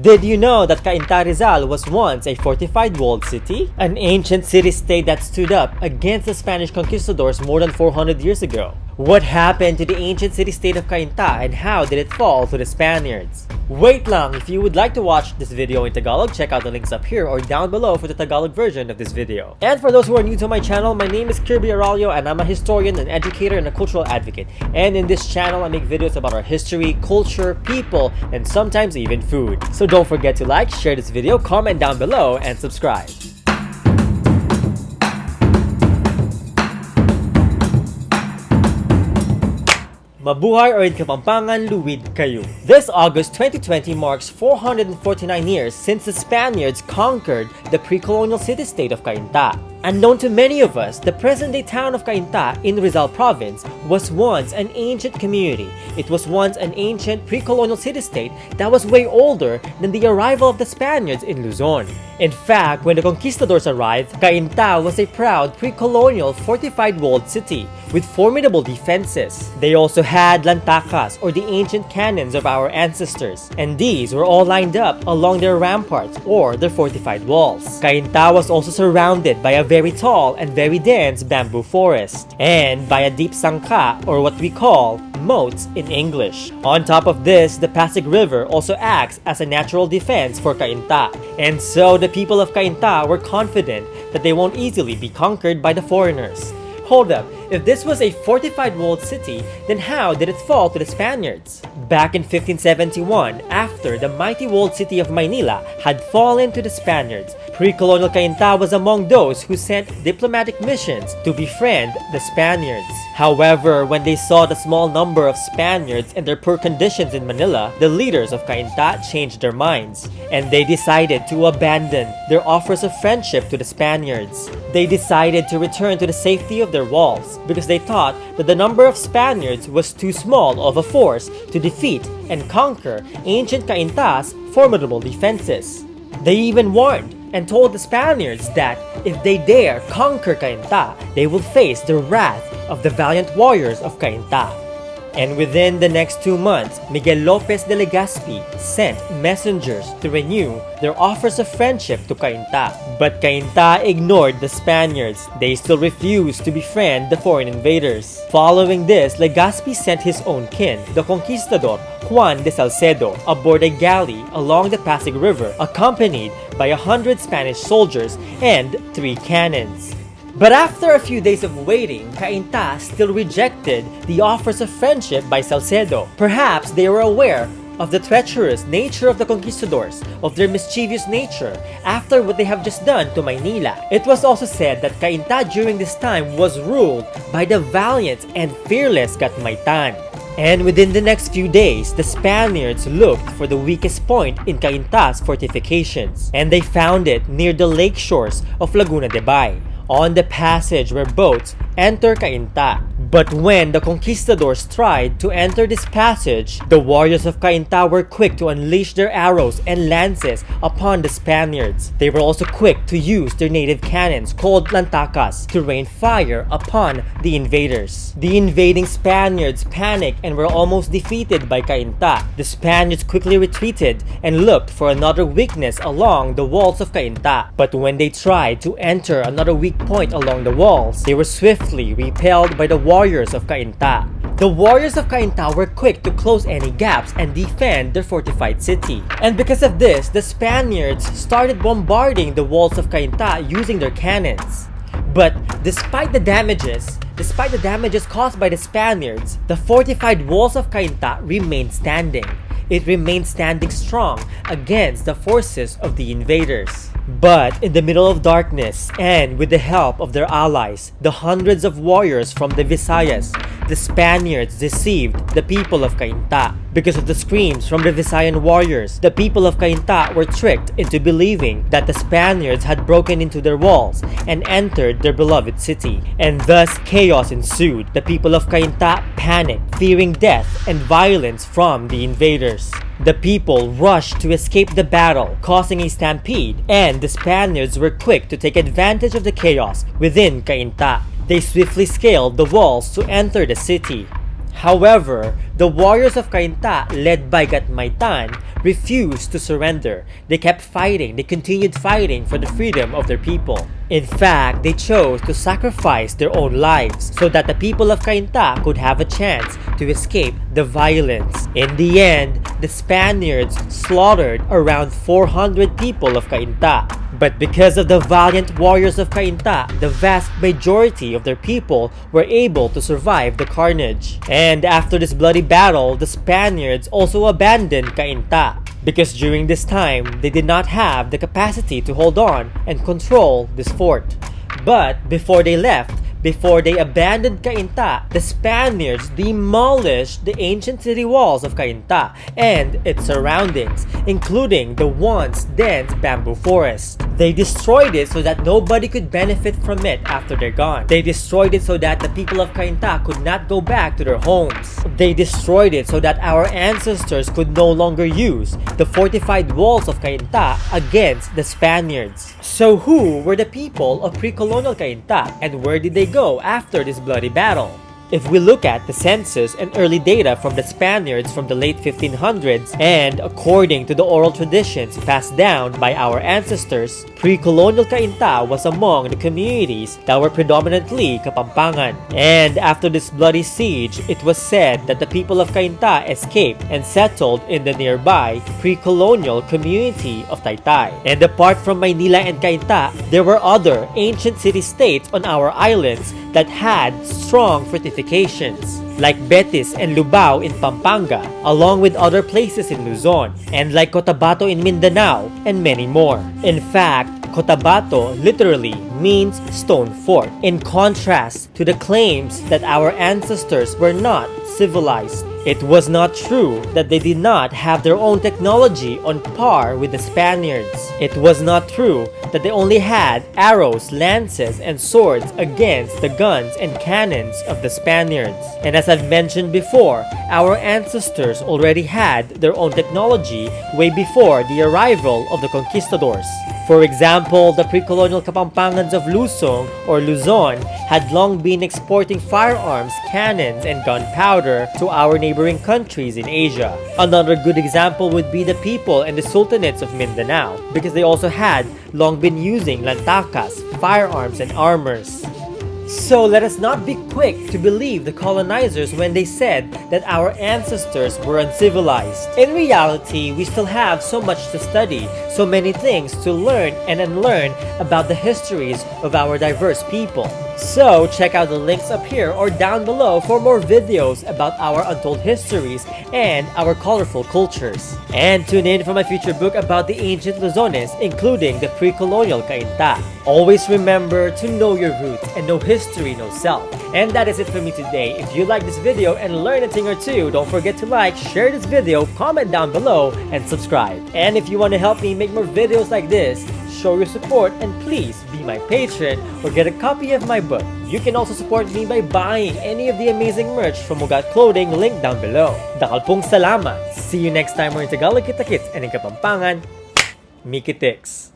Did you know that Cainta Rizal was once a fortified walled city? An ancient city-state that stood up against the Spanish conquistadors more than 400 years ago. What happened to the ancient city-state of Cainta and how did it fall to the Spaniards? Wait lang, if you would like to watch this video in Tagalog, check out the links up here or down below for the Tagalog version of this video. And for those who are new to my channel, my name is Kirby Aráullo and I'm a historian, an educator, and a cultural advocate. And in this channel, I make videos about our history, culture, people, and sometimes even food. So don't forget to like, share this video, comment down below, and subscribe. Mabuhay or in Kapampangan, luwid kayo. This August 2020 marks 449 years since the Spaniards conquered the pre-colonial city-state of Cainta. Unknown to many of us, the present-day town of Cainta in Rizal province was once an ancient community. It was once an ancient pre-colonial city-state that was way older than the arrival of the Spaniards in Luzon. In fact, when the conquistadors arrived, Cainta was a proud pre-colonial fortified walled city with formidable defenses. They also had lantakas, or the ancient cannons of our ancestors, and these were all lined up along their ramparts or their fortified walls. Cainta was also surrounded by a very tall and very dense bamboo forest, and by a deep sangka, or what we call moats in English. On top of this, the Pasig River also acts as a natural defense for Cainta, and so the people of Cainta were confident that they won't easily be conquered by the foreigners. Hold up, if this was a fortified walled city, then how did it fall to the Spaniards? Back in 1571, after the mighty walled city of Maynílâ had fallen to the Spaniards, pre-colonial Cainta was among those who sent diplomatic missions to befriend the Spaniards. However, when they saw the small number of Spaniards and their poor conditions in Manila, the leaders of Cainta changed their minds, and they decided to abandon their offers of friendship to the Spaniards. They decided to return to the safety of their walls because they thought that the number of Spaniards was too small of a force to defeat and conquer ancient Cainta's formidable defenses. They even warned and told the Spaniards that if they dare conquer Cainta, they will face the wrath of the valiant warriors of Cainta. And within the next 2 months, Miguel Lopez de Legazpi sent messengers to renew their offers of friendship to Cainta. But Cainta ignored the Spaniards. They still refused to befriend the foreign invaders. Following this, Legazpi sent his own kin, the conquistador Juan de Salcedo, aboard a galley along the Pasig River, accompanied by 100 Spanish soldiers and 3 cannons. But after a few days of waiting, Cainta still rejected the offers of friendship by Salcedo. Perhaps they were aware of the treacherous nature of the conquistadors, of their mischievous nature, after what they have just done to Maynílâ. It was also said that Cainta during this time was ruled by the valiant and fearless Katmaytan. And within the next few days, the Spaniards looked for the weakest point in Cainta's fortifications, and they found it near the lake shores of Laguna de Bay, on the passage where boats enter Cainta. But when the conquistadors tried to enter this passage, the warriors of Cainta were quick to unleash their arrows and lances upon the Spaniards. They were also quick to use their native cannons called lantakas to rain fire upon the invaders. The invading Spaniards panicked and were almost defeated by Cainta. The Spaniards quickly retreated and looked for another weakness along the walls of Cainta. But when they tried to enter another weak point along the walls, they were swiftly repelled by the warriors of Cainta. The warriors of Cainta were quick to close any gaps and defend their fortified city. And because of this, the Spaniards started bombarding the walls of Cainta using their cannons. But despite the damages caused by the Spaniards, the fortified walls of Cainta remained standing. It remained standing strong against the forces of the invaders. But in the middle of darkness, and with the help of their allies, the hundreds of warriors from the Visayas, the Spaniards deceived the people of Cainta. Because of the screams from the Visayan warriors, the people of Cainta were tricked into believing that the Spaniards had broken into their walls and entered their beloved city. And thus chaos ensued. The people of Cainta panicked, fearing death and violence from the invaders. The people rushed to escape the battle, causing a stampede, and the Spaniards were quick to take advantage of the chaos within Cainta. They swiftly scaled the walls to enter the city. However, the warriors of Cainta, led by Katmaytan, refused to surrender. They kept fighting, they continued fighting for the freedom of their people. In fact, they chose to sacrifice their own lives so that the people of Cainta could have a chance to escape the violence. In the end, the Spaniards slaughtered around 400 people of Cainta. But because of the valiant warriors of Cainta, the vast majority of their people were able to survive the carnage. And after this bloody battle, the Spaniards also abandoned Cainta, because during this time, they did not have the capacity to hold on and control this fort. But before they left, before they abandoned Cainta, the Spaniards demolished the ancient city walls of Cainta and its surroundings, including the once dense bamboo forest. They destroyed it so that nobody could benefit from it after they're gone. They destroyed it so that the people of Cainta could not go back to their homes. They destroyed it so that our ancestors could no longer use the fortified walls of Cainta against the Spaniards. So who were the people of pre-colonial Cainta, and where did they go after this bloody battle? If we look at the census and early data from the Spaniards from the late 1500s, and according to the oral traditions passed down by our ancestors, pre-colonial Cainta was among the communities that were predominantly Kapampangan. And after this bloody siege, it was said that the people of Cainta escaped and settled in the nearby pre-colonial community of Taytay. And apart from Maynílâ and Cainta, there were other ancient city-states on our islands that had strong fortifications, like Betis and Lubao in Pampanga, along with other places in Luzon, and like Cotabato in Mindanao, and many more. In fact, Cotabato literally means stone fort, in contrast to the claims that our ancestors were not civilized. It was not true that they did not have their own technology on par with the Spaniards. It was not true that they only had arrows, lances, and swords against the guns and cannons of the Spaniards. And as I've mentioned before, our ancestors already had their own technology way before the arrival of the conquistadors. For example, the pre-colonial Kapampangans of Luzon or Luzon had long been exporting firearms, cannons, and gunpowder to our neighboring countries in Asia. Another good example would be the people and the sultanates of Mindanao, because they also had long been using lantakas, firearms, and armors. So let us not be quick to believe the colonizers when they said that our ancestors were uncivilized. In reality, we still have so much to study, so many things to learn and unlearn about the histories of our diverse people. So check out the links up here or down below for more videos about our untold histories and our colorful cultures. And tune in for my future book about the ancient Luzones, including the pre-colonial Cainta. Always remember to know your roots and know history, know self. And that is it for me today. If you like this video and learn a thing or two, don't forget to like, share this video, comment down below, and subscribe. And if you want to help me make more videos like this, show your support and please be my patron or get a copy of my book. You can also support me by buying any of the amazing merch from Mugat Clothing, link down below. Dakal pong salamat! See you next time we're in Tagalog Kita-kits and in Kapampangan, Mikitix!